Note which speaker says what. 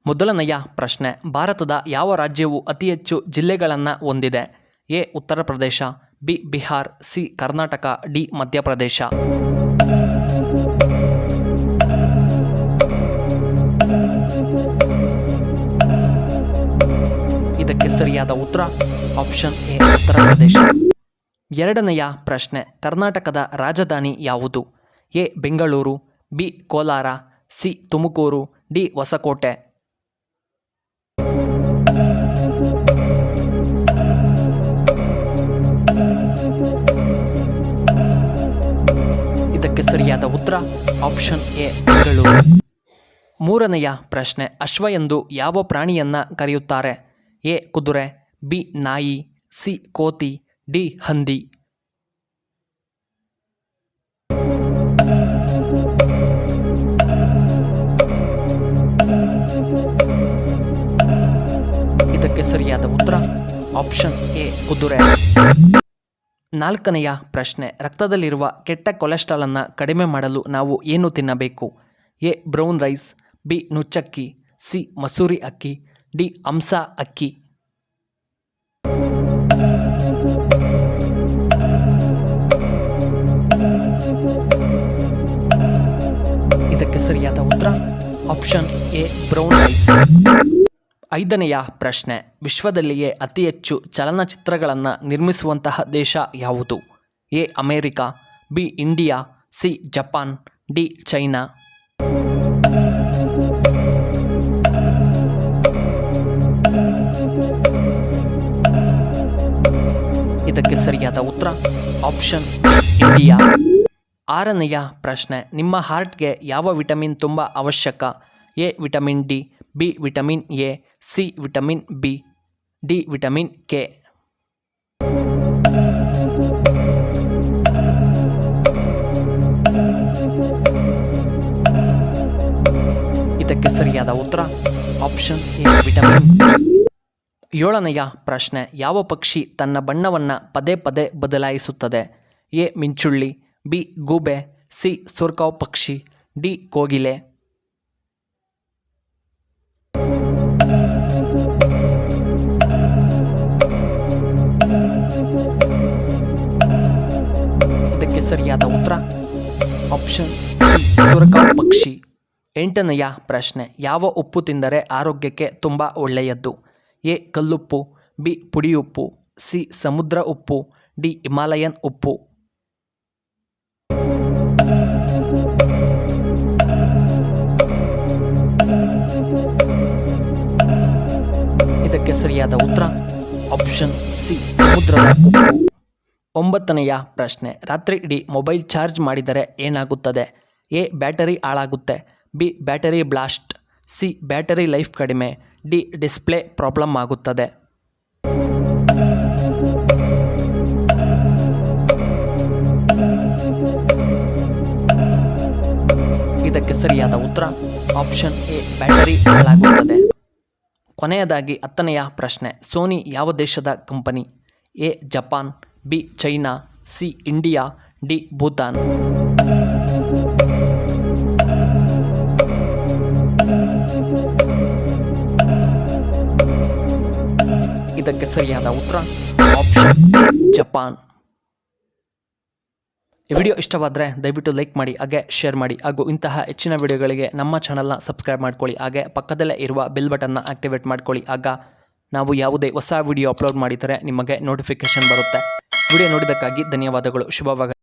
Speaker 1: ಮೊದಲನೆಯ ಪ್ರಶ್ನೆ, ಭಾರತದ ಯಾವ ರಾಜ್ಯವು ಅತಿ ಹೆಚ್ಚು ಜಿಲ್ಲೆಗಳನ್ನು ಹೊಂದಿದೆ? A Uttar Pradesh, B Bihar, C Karnataka, D Madhya Pradesh. ಇದಕ್ಕೆ ಸರಿಯಾದ ಉತ್ತರ ಆಪ್ಷನ್ ಎ ಉತ್ತರ ಪ್ರದೇಶ. ಎರಡನೆಯ ಪ್ರಶ್ನೆ, ಕರ್ನಾಟಕದ ರಾಜಧಾನಿ ಯಾವುದು? A Bengaluru, B Kolar, C Tumakuru, D Hosakote. ಇದಕ್ಕೆ ಸರಿಯಾದ ಉತ್ತರ ಆಪ್ಷನ್ ಎ ಬೆಂಗಳೂರು. ಮೂರನೆಯ ಪ್ರಶ್ನೆ, ಅಶ್ವ ಎಂದು ಯಾವ ಪ್ರಾಣಿಯನ್ನ ಕರೆಯುತ್ತಾರೆ? ಎ ಕುದುರೆ, ಬಿ ನಾಯಿ, ಸಿ ಕೋತಿ, ಡಿ ಹಂದಿ. ಇದಕ್ಕೆ ಸರಿಯಾದ ಉತ್ತರ ಆಪ್ಷನ್ ಎ ಕುದುರೆ. ನಾಲ್ಕನೆಯ ಪ್ರಶ್ನೆ, ರಕ್ತದಲ್ಲಿರುವ ಕೆಟ್ಟ ಕೊಲೆಸ್ಟ್ರಾಲ್ ಅನ್ನು ಕಡಿಮೆ ಮಾಡಲು ನಾವು ಏನು ತಿನ್ನಬೇಕು? ಎ ಬ್ರೌನ್ ರೈಸ್, ಬಿ ನುಚ್ಚಕ್ಕಿ, ಸಿ ಮಸೂರಿ ಅಕ್ಕಿ, ಡಿ ಹಂಸ ಅಕ್ಕಿ. ಇದಕ್ಕೆ ಸರಿಯಾದ ಉತ್ತರ ಆಪ್ಷನ್ ಎ ಬ್ರೌನ್ ರೈಸ್. ಐದನೆಯ ಪ್ರಶ್ನೆ, ವಿಶ್ವದಲ್ಲಿಯೇ ಅತಿ ಹೆಚ್ಚು ಚಲನಚಿತ್ರಗಳನ್ನು ನಿರ್ಮಿಸುವಂತಹ ದೇಶ ಯಾವುದು? A America, B India, C Japan, D China. ಇದಕ್ಕೆ ಸರಿಯಾದ ಉತ್ತರ ಆಪ್ಷನ್ ಇಂಡಿಯಾ. ಆರನೆಯ ಪ್ರಶ್ನೆ, ನಿಮ್ಮ ಹಾರ್ಟ್ಗೆ ಯಾವ ವಿಟಮಿನ್ ತುಂಬ ಅವಶ್ಯಕ? A vitamin D, B vitamin A, C vitamin B, D vitamin K. ಇದಕ್ಕೆ ಸರಿಯಾದ ಉತ್ತರ ಆಪ್ಷನ್ ಎ ವಿಟಮಿನ್ ಬಿ. ಏಳನೆಯ ಪ್ರಶ್ನೆ, ಯಾವ ಪಕ್ಷಿ ತನ್ನ ಬಣ್ಣವನ್ನು ಪದೇ ಪದೇ ಬದಲಾಯಿಸುತ್ತದೆ? ಎ ಮಿಂಚುಳ್ಳಿ, ಬಿ ಗೂಬೆ, ಸಿ ಸುರ್ಕಾವ್ ಪಕ್ಷಿ, ಡಿ ಕೋಗಿಲೆ. ಇದಕ್ಕೆ ಸರಿಯಾದ ಉತ್ತರ ಆಪ್ಷನ್ ಸಿ ಸುರ್ಕಾವ್ ಪಕ್ಷಿ. ಎಂಟನೆಯ ಪ್ರಶ್ನೆ, ಯಾವ ಉಪ್ಪು ತಿಂದರೆ ಆರೋಗ್ಯಕ್ಕೆ ತುಂಬ ಒಳ್ಳೆಯದು? ಎ ಕಲ್ಲುಪ್ಪು, ಬಿ ಪುಡಿಯುಪ್ಪು, ಸಿ ಸಮುದ್ರ ಉಪ್ಪು, ಡಿ ಹಿಮಾಲಯನ್ ಉಪ್ಪು. ಇದಕ್ಕೆ ಸರಿಯಾದ ಉತ್ತರ ಆಪ್ಷನ್ ಸಿ ಸಮುದ್ರದ ಉಪ್ಪು. ಒಂಬತ್ತನೆಯ ಪ್ರಶ್ನೆ, ರಾತ್ರಿ ಇಡೀ ಮೊಬೈಲ್ ಚಾರ್ಜ್ ಮಾಡಿದರೆ ಏನಾಗುತ್ತದೆ? ಎ ಬ್ಯಾಟರಿ ಹಾಳಾಗುತ್ತೆ, B battery blast, C battery life ಕಡಿಮೆ, ಡಿ ಡಿಸ್ಪ್ಲೇ ಪ್ರಾಬ್ಲಮ್ ಆಗುತ್ತದೆ. ಇದಕ್ಕೆ ಸರಿಯಾದ ಉತ್ತರ ಆಪ್ಷನ್ ಎ ಬ್ಯಾಟರಿ ಹಾಳಾಗುತ್ತದೆ. ಕೊನೆಯದಾಗಿ ಹತ್ತನೆಯ ಪ್ರಶ್ನೆ, ಸೋನಿ ಯಾವ ದೇಶದ company? A Japan, B China, C India, D Bhutan. ಇದಕ್ಕೆ ಸರಿಯಾದ ಉತ್ತರ ಆಪ್ಷನ್ ಜಪಾನ್. ಈ ವಿಡಿಯೋ ಇಷ್ಟವಾದರೆ ದಯವಿಟ್ಟು ಲೈಕ್ ಮಾಡಿ, ಹಾಗೆ ಶೇರ್ ಮಾಡಿ, ಹಾಗೂ ಇಂತಹ ಹೆಚ್ಚಿನ ವಿಡಿಯೋಗಳಿಗೆ ನಮ್ಮ ಚಾನಲ್ನ ಸಬ್ಸ್ಕ್ರೈಬ್ ಮಾಡ್ಕೊಳ್ಳಿ, ಹಾಗೆ ಪಕ್ಕದಲ್ಲೇ ಇರುವ ಬೆಲ್ ಬಟನ್ನ ಆಕ್ಟಿವೇಟ್ ಮಾಡ್ಕೊಳ್ಳಿ. ಆಗ ನಾವು ಯಾವುದೇ ಹೊಸ ವಿಡಿಯೋ ಅಪ್ಲೋಡ್ ಮಾಡಿದರೆ ನಿಮಗೆ ನೋಟಿಫಿಕೇಶನ್ ಬರುತ್ತೆ. ವಿಡಿಯೋ ನೋಡಿದ್ದಕ್ಕಾಗಿ ಧನ್ಯವಾದಗಳು. ಶುಭವಾಗಲಿ.